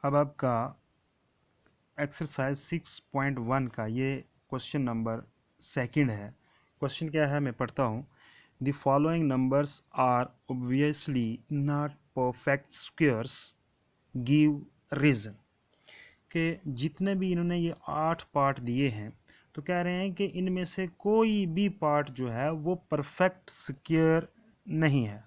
अब आपका एक्सरसाइज 6.1 का ये क्वेश्चन नंबर सेकंड है। क्वेश्चन क्या है मैं पढ़ता हूँ। The following numbers are obviously not perfect squares, give reason. कि जितने भी इन्होंने ये 8 पार्ट दिए हैं तो कह रहे हैं कि इनमें से कोई भी पार्ट जो है वो परफेक्ट स्क्वायर नहीं है।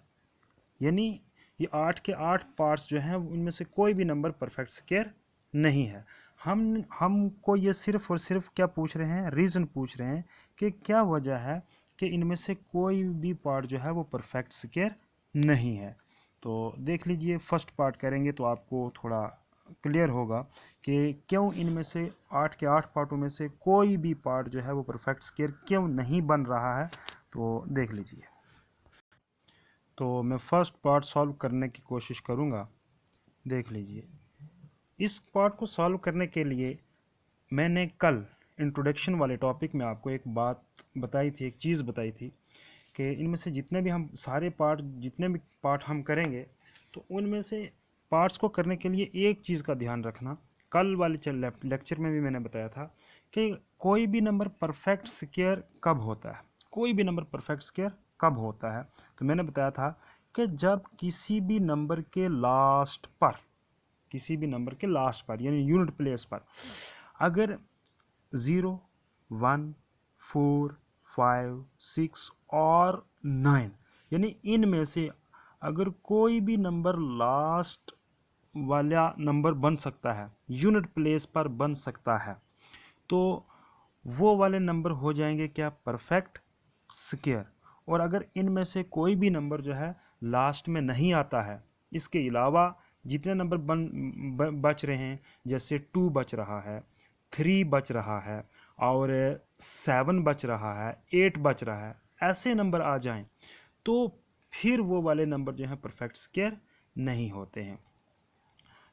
यानी ये 8 के 8 पार्ट्स जो हैं उनमें से कोई भी नंबर परफेक्ट स्क्वायर नहीं है। हमको ये सिर्फ और सिर्फ क्या पूछ रहे हैं, रीज़न पूछ रहे हैं कि क्या वजह है कि इनमें से कोई भी पार्ट जो है वो परफेक्ट स्क्वायर नहीं है। तो देख लीजिए, फर्स्ट पार्ट करेंगे तो आपको थोड़ा क्लियर होगा कि क्यों इनमें से 8 के 8 पार्टों में से कोई भी पार्ट जो है वो परफेक्ट स्क्वायर क्यों नहीं बन रहा है। तो देख लीजिए। तो मैं फर्स्ट पार्ट सॉल्व करने की कोशिश करूँगा। देख लीजिए, इस पार्ट को सॉल्व करने के लिए मैंने कल इंट्रोडक्शन वाले टॉपिक में आपको एक बात बताई थी, एक चीज़ बताई थी कि इनमें से जितने भी हम सारे पार्ट जितने भी पार्ट हम करेंगे तो उनमें से पार्ट्स को करने के लिए एक चीज़ का ध्यान रखना। कल वाले लेक्चर में भी मैंने बताया था कि कोई भी नंबर परफेक्ट स्क्वायर कब होता है, कोई भी नंबर परफेक्ट स्क्वायर कब होता है। तो मैंने बताया था कि जब किसी भी नंबर के लास्ट पर, किसी भी नंबर के लास्ट पर यानी यूनिट प्लेस पर अगर 0, 1, 4, 5, 6 और 9 यानी इनमें से अगर कोई भी नंबर लास्ट वाला नंबर बन सकता है, यूनिट प्लेस पर बन सकता है, तो वो वाले नंबर हो जाएंगे क्या, परफेक्ट स्क्वायर। और अगर इनमें से कोई भी नंबर जो है लास्ट में नहीं आता है, इसके अलावा जितने नंबर बच रहे हैं, जैसे 2 बच रहा है, 3 बच रहा है और 7 बच रहा है, 8 बच रहा है, ऐसे नंबर आ जाएं तो फिर वो वाले नंबर जो हैं परफेक्ट स्क्वायर नहीं होते हैं।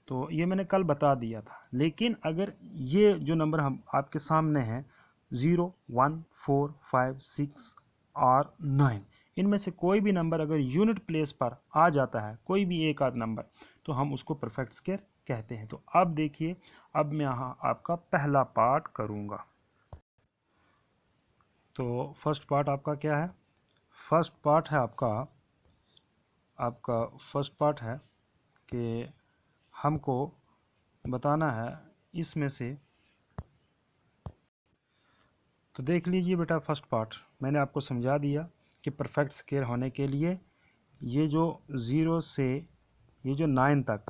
तो ये मैंने कल बता दिया था। लेकिन अगर ये जो नंबर हम आपके सामने हैं 0, 1, 4, 5, 6 और 9, इनमें से कोई भी नंबर अगर यूनिट प्लेस पर आ जाता है, कोई भी एक आध नंबर, तो हम उसको परफेक्ट स्क्वायर कहते हैं। तो अब देखिए, अब मैं यहाँ आपका पहला पार्ट करूँगा। तो फर्स्ट पार्ट आपका क्या है, फर्स्ट पार्ट है आपका आपका फर्स्ट पार्ट है कि हमको बताना है इसमें से। तो देख लीजिए बेटा, फर्स्ट पार्ट मैंने आपको समझा दिया कि परफेक्ट स्क्वायर होने के लिए ये जो 0 से ये जो 9 तक,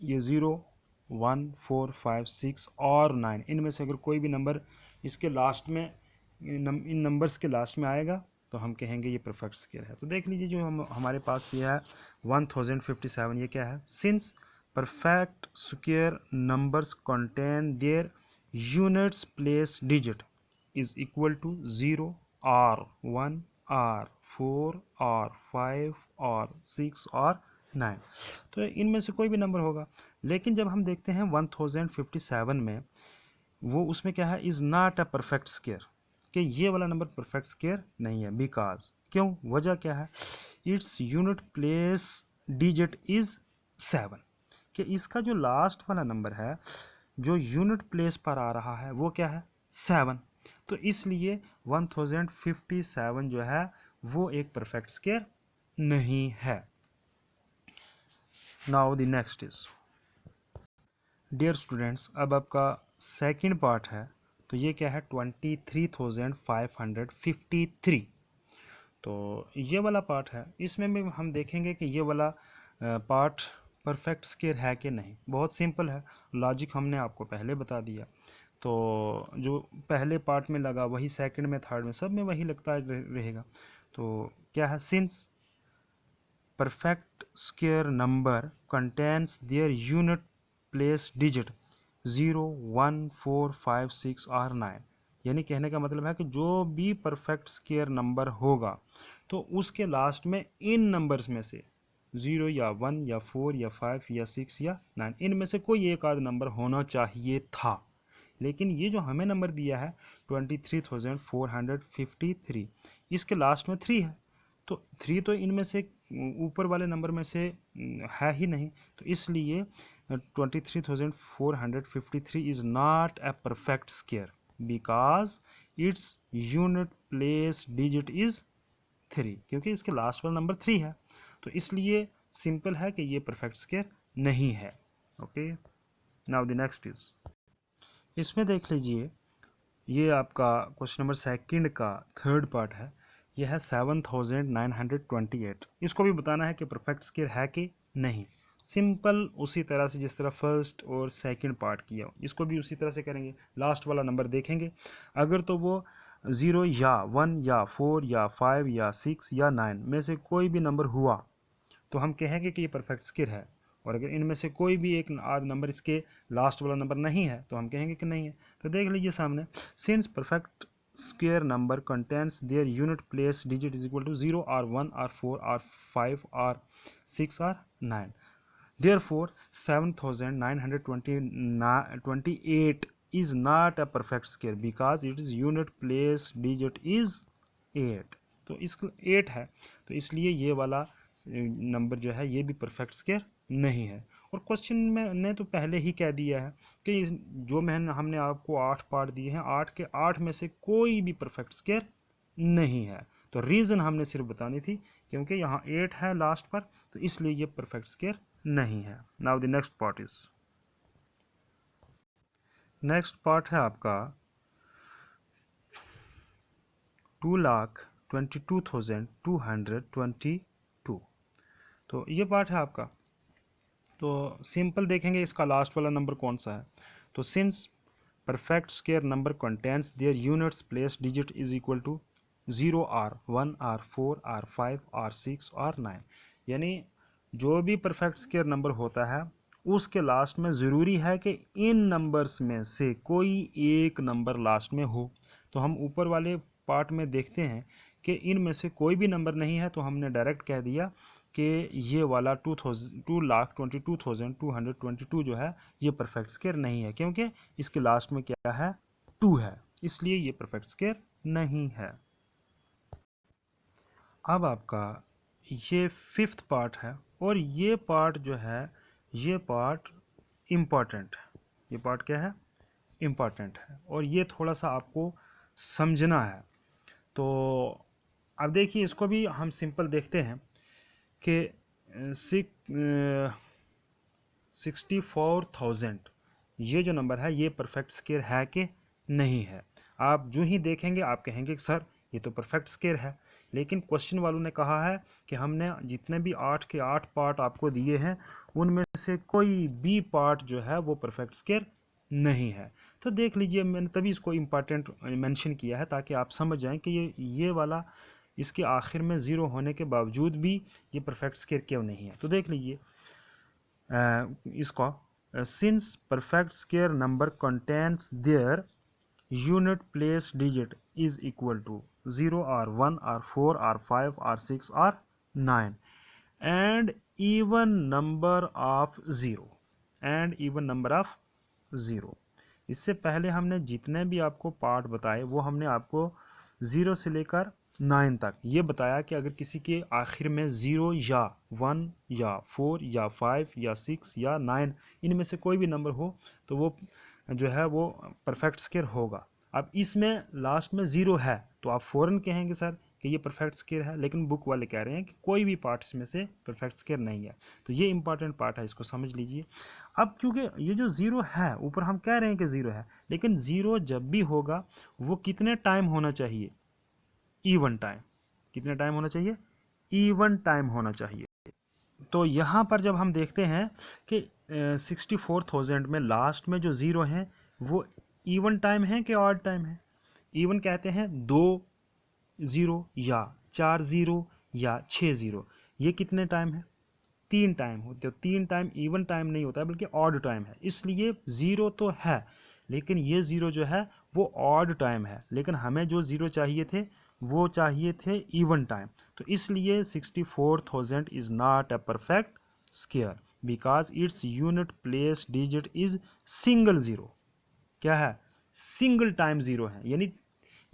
ये 0, 1, 4, 5, 6 और 9, इनमें से अगर कोई भी नंबर इसके लास्ट में इन नंबर्स के लास्ट में आएगा तो हम कहेंगे ये परफेक्ट स्क्वायर है। तो देख लीजिए, जो हमारे पास ये है 1057, ये क्या है, since perfect square numbers contain their units place digit is equal to 0 or 1 or 4 और 5 और 6 और 9, तो इनमें से कोई भी नंबर होगा। लेकिन जब हम देखते हैं 1057 में, वो उसमें क्या है, is not a perfect square, कि ये वाला नंबर परफेक्ट स्क्वायर नहीं है। बिकॉज क्यों, वजह क्या है, its unit place digit is 7, कि इसका जो लास्ट वाला नंबर है जो यूनिट प्लेस पर आ रहा है वो क्या है, 7। तो इसलिए 1057 जो है वो एक परफेक्ट स्क्वायर नहीं है। Now the next is, dear students, अब आपका सेकंड पार्ट है। तो ये क्या है, 23,553। तो ये वाला पार्ट है, इसमें भी हम देखेंगे कि ये वाला पार्ट परफेक्ट स्क्वायर है कि नहीं। बहुत सिंपल है, लॉजिक हमने आपको पहले बता दिया। तो जो पहले पार्ट में लगा वही सेकंड में, थर्ड में, सब में वही लगता रहेगा। तो क्या है, since perfect square number contains their unit place digit 0, 1, 4, 5, 6 और 9, यानी कहने का मतलब है कि जो भी परफेक्ट स्क्वायर नंबर होगा तो उसके लास्ट में इन नंबर्स में से 0 या 1 या 4 या 5 या 6 या 9, इनमें से कोई एक आध नंबर होना चाहिए था। लेकिन ये जो हमें नंबर दिया है 23,453, इसके लास्ट में 3 है। तो 3 तो इनमें से ऊपर वाले नंबर में से है ही नहीं, तो इसलिए 23,453 is not a perfect square because its unit place digit is 3, क्योंकि इसके लास्ट वाला नंबर 3 है, तो इसलिए सिंपल है कि ये परफेक्ट स्क्वायर नहीं है। Okay, now the next is, इसमें देख लीजिए, ये आपका क्वेश्चन नंबर सेकंड का थर्ड पार्ट है। यह है 7,928। इसको भी बताना है कि परफेक्ट स्क्वायर है कि नहीं। सिंपल उसी तरह से जिस तरह फर्स्ट और सेकंड पार्ट किया, इसको भी उसी तरह से करेंगे। लास्ट वाला नंबर देखेंगे, अगर तो वो 0 या 1 या 4 या 5 या 6 या 9 में से कोई भी नंबर हुआ तो हम कहेंगे कि ये परफेक्ट स्क्वायर है। और अगर इनमें से कोई भी एक आध नंबर इसके लास्ट वाला नंबर नहीं है तो हम कहेंगे कि नहीं है। तो देख लीजिए सामने, since perfect square number contains their unit place digit is equal to 0 or 1 or 4 or 5 or 6 or 9. Therefore, 7,928 is not a perfect square because its unit place digit is 8. तो इसका 8 है, तो इसलिए ये वाला नंबर जो है ये भी परफेक्ट स्क्वायर नहीं है। और क्वेश्चन में ने तो पहले ही कह दिया है कि जो हमने आपको 8 पार्ट दिए हैं, 8 के 8 में से कोई भी परफेक्ट स्क्वायर नहीं है। तो रीज़न हमने सिर्फ बतानी थी, क्योंकि यहाँ 8 है लास्ट पर, तो इसलिए ये परफेक्ट स्क्वायर नहीं है। Now the next part is, next part है आपका 2,22,222। तो ये पार्ट है आपका। तो सिंपल देखेंगे इसका लास्ट वाला नंबर कौन सा है। तो since perfect square number contents their units place digit is equal to 0 or 1 or 4 or 5 or 6 or 9, यानी जो भी परफेक्ट स्क्वायर नंबर होता है उसके लास्ट में ज़रूरी है कि इन नंबर्स में से कोई एक नंबर लास्ट में हो। तो हम ऊपर वाले पार्ट में देखते हैं कि इनमें से कोई भी नंबर नहीं है, तो हमने डायरेक्ट कह दिया कि ये वाला 2,22,222 जो है ये परफेक्ट स्क्वायर नहीं है, क्योंकि इसके लास्ट में क्या है, 2 है, इसलिए ये परफेक्ट स्क्वायर नहीं है। अब आपका ये फिफ्थ पार्ट है, और ये पार्ट जो है ये पार्ट इम्पॉर्टेंट है। ये पार्ट क्या है, इम्पॉर्टेंट है, और ये थोड़ा सा आपको समझना है। तो अब देखिए, इसको भी हम सिंपल देखते हैं कि 64,000 ये जो नंबर है ये परफेक्ट स्क्वायर है कि नहीं है। आप जो ही देखेंगे आप कहेंगे कि सर ये तो परफेक्ट स्क्वायर है, लेकिन क्वेश्चन वालों ने कहा है कि हमने जितने भी 8 के 8 पार्ट आपको दिए हैं उनमें से कोई भी पार्ट जो है वो परफेक्ट स्क्वायर नहीं है। तो देख लीजिए, मैंने तभी इसको इम्पॉर्टेंट मेंशन किया है ताकि आप समझ जाएं कि ये वाला इसके आखिर में ज़ीरो होने के बावजूद भी ये परफेक्ट स्क्वायर क्यों नहीं है। तो देख लीजिए इसको, since perfect square number contents their unit place digit is equal to 0 or 1 or 4 or 5 or 6 or 9 and even number of 0 and even number of 0। इससे पहले हमने जितने भी आपको पार्ट बताए वो हमने आपको 0 से लेकर 9 तक ये बताया कि अगर किसी के आखिर में 0 या 1 या 4 या 5 या 6 या 9 इनमें से कोई भी नंबर हो तो वो जो है वो परफेक्ट स्क्वायर होगा। अब इसमें लास्ट में 0 है तो आप फ़ौरन कहेंगे सर कि ये परफेक्ट स्क्वायर है, लेकिन बुक वाले कह रहे हैं कि कोई भी पार्ट इसमें से परफेक्ट स्क्वायर नहीं है। तो ये इंपॉर्टेंट पार्ट है, इसको समझ लीजिए। अब क्योंकि ये जो 0 है ऊपर हम कह रहे हैं कि 0 है, लेकिन 0 जब भी होगा वो कितने टाइम होना चाहिए, इवन टाइम। कितने टाइम होना चाहिए, इवन टाइम होना चाहिए। तो यहाँ पर जब हम देखते हैं कि 64,000 में लास्ट में जो 0 है वो इवन टाइम है कि ऑड टाइम है। इवन कहते हैं 2 0 या 4 0 या 6 0, ये कितने टाइम है, 3 टाइम होते हो। 3 टाइम इवन टाइम नहीं होता है बल्कि ऑड टाइम है, इसलिए 0 तो है लेकिन ये 0 जो है वो ऑड टाइम है, लेकिन हमें जो 0 चाहिए थे वो चाहिए थे इवन टाइम। तो इसलिए 64,000 is not a perfect square because its unit place digit is single 0। क्या है, सिंगल टाइम 0 है, यानी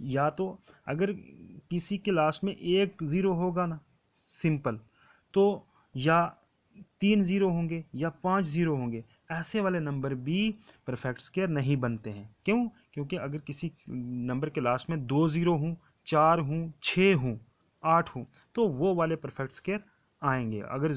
या तो अगर किसी के लास्ट में एक 0 होगा ना सिंपल, तो या 3 जीरो होंगे या 5 जीरो होंगे, ऐसे वाले नंबर भी परफेक्ट स्क्वायर नहीं बनते हैं। क्यों? क्योंकि अगर किसी नंबर के लास्ट में 2 जीरो हों, 4 हों, 6 हों, 8 हों, तो वो वाले परफेक्ट स्क्वायर आएंगे। अगर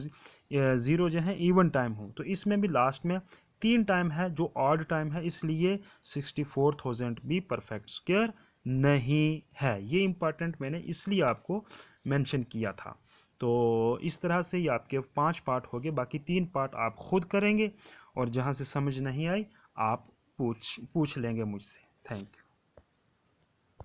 ज़ीरो जो है इवन टाइम हो, तो इसमें भी लास्ट में 3 टाइम है जो ऑड टाइम है, इसलिए 64,000 भी परफेक्ट स्क्वायर नहीं है। ये इंपॉर्टेंट मैंने इसलिए आपको मेंशन किया था। तो इस तरह से ये आपके 5 पार्ट हो गए, बाकी 3 पार्ट आप खुद करेंगे और जहाँ से समझ नहीं आई आप पूछ लेंगे मुझसे। Thank you.